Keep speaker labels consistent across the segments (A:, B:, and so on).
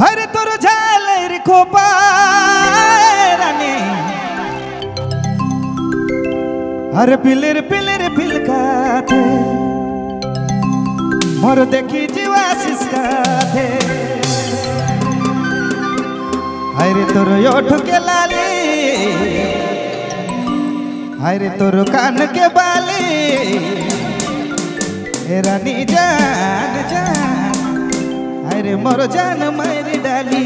A: हरे तोर झालेर खोपारानी हरे पिलिर पिलिर पिलकाथे मोर देखी जीवा सिसकाथे हरे तोर ओठ के लाली हरे तोर कान के बाली रानी जान जान हरे मोर जान मारी डाली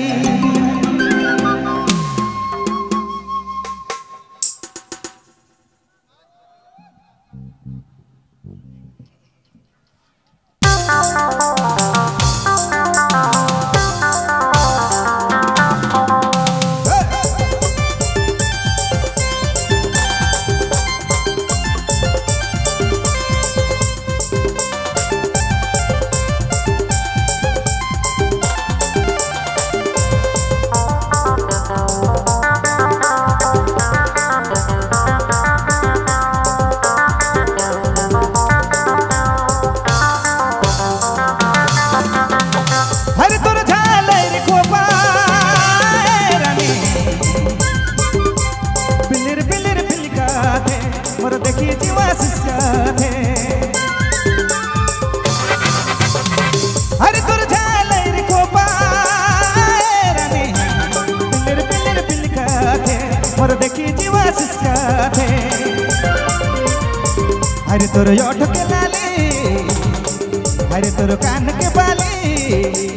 A: हरे तोर ओठ के लाली हरे तोर कान के बाली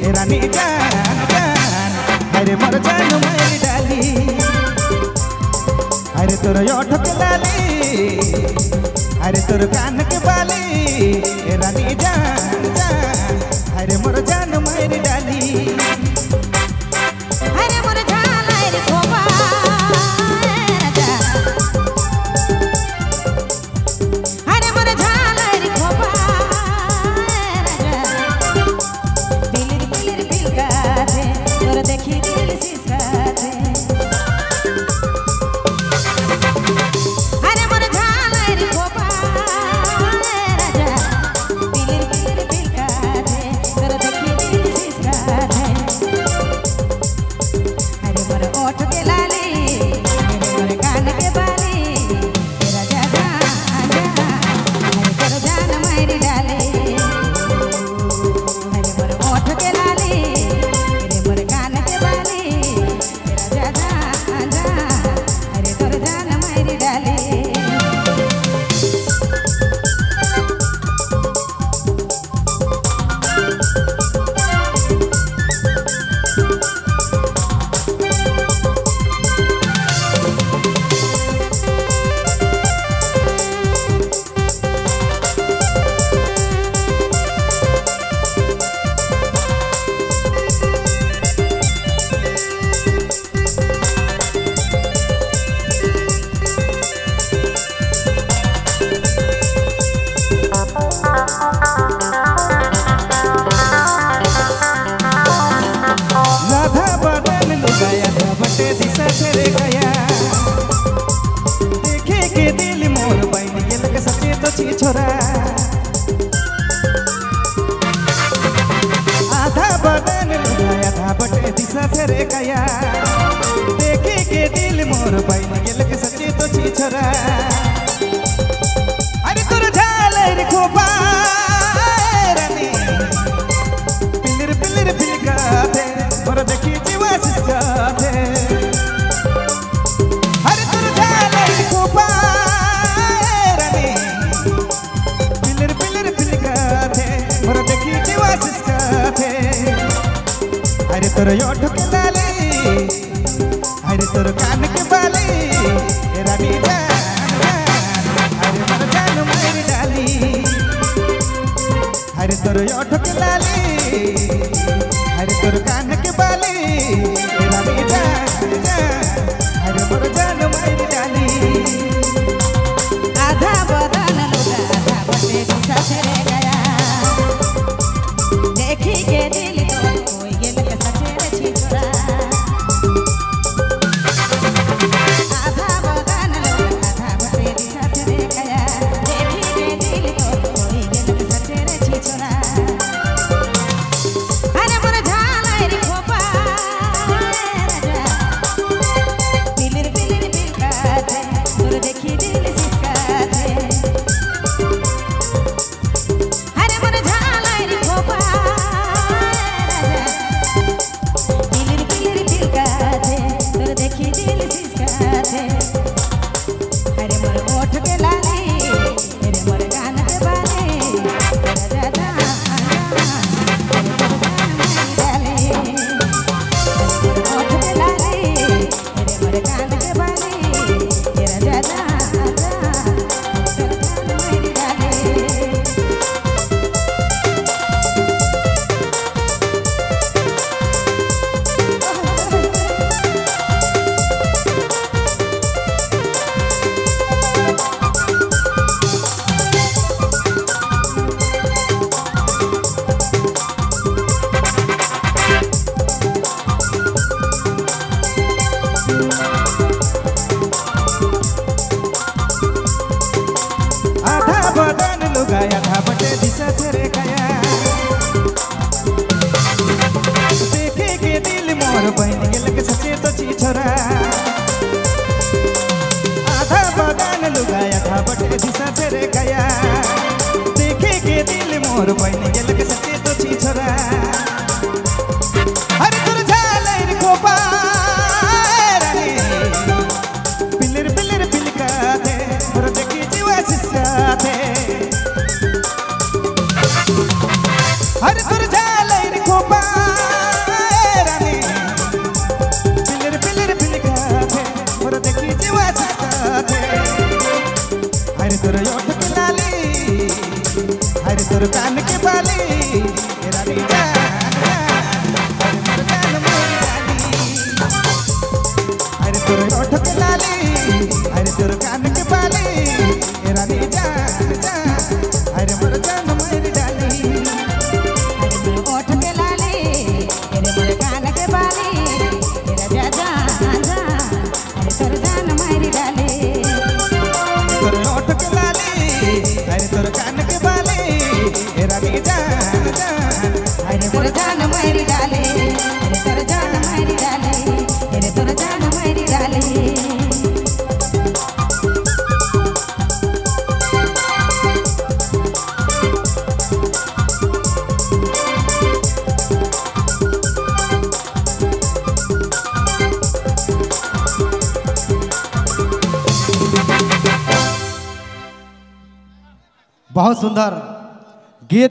A: रानी जान जान हरे मोर जान मारी डाली हरे तोर ओठ के लाली हरे तोर कान के बाली रानी जान जान हरे मोर जान मारी डाली छोरा आधा बदन लुगाया था बटे दिशा फेरे गया देखे के दिल मोर बैन गेल के सच्चे तो छी छोरा अरे तोर झालेर खोपारानी पिलिर पिलिर पिलकाथे मोर देखी जीवा सिसकाथे अरे तोर झालेर खोपारानी मोर देखी जीवा सिसकाथे हरे तोर ओठ के लाली हरे तोर कान के बाली रानी जान हरे मोर जान मारी डाली हरे तोर ओठ के लाली हरे तोर कान के बाली रानी जान हरे मोर जान मारी डाली
B: आधा बदन लुगा आधा बटे दिशा फेरे गया तोर देखी दिल सिसकाथे अरे मन झालाई रे खोपा पिलिर पिलिर पिलकाथे तोर देखी दिल सिसकाथे अरे मोर ओठ के लाली अरे मोर कान के बाली तेरा जादा
A: लुगाया था बटे दिशा तेरे गया देखे के दिल मोर बहन के लग सचे तो ची छोरा आधा बदन लुगाया था बटे दिशा तेरे गया देखे के दिल मोर बहन के लग सचे तो ची छोरा हर तुर झाले रे कोपा पिलर पिलर पिलका थे मोर देखी जीवा सिसा थे हर तुर झाले रे खोपा रानी पिलर पिलर पिलकाथे मोर देखी जीवा सिसकाथे हर तुर ओठ के लाली हर तुर कान के बाली रानी जान हर मोर जान मोरी रानी हर तुर ओठ के लाली हर तुर कान के बाली रानी जान हर मोर जान मोरी डाली
B: ओठ के लाली तेरे मोर कान के बाली तेरा जादा अरे तोर जान मारी डाले
A: तोर ओठ के लाली अरे तोर कान के बाली रानी जान
B: अरे तोर जान मारी डाले अरे तोर जान मारी डाले अरे तोर जान मारी डाले
A: बहुत सुंदर।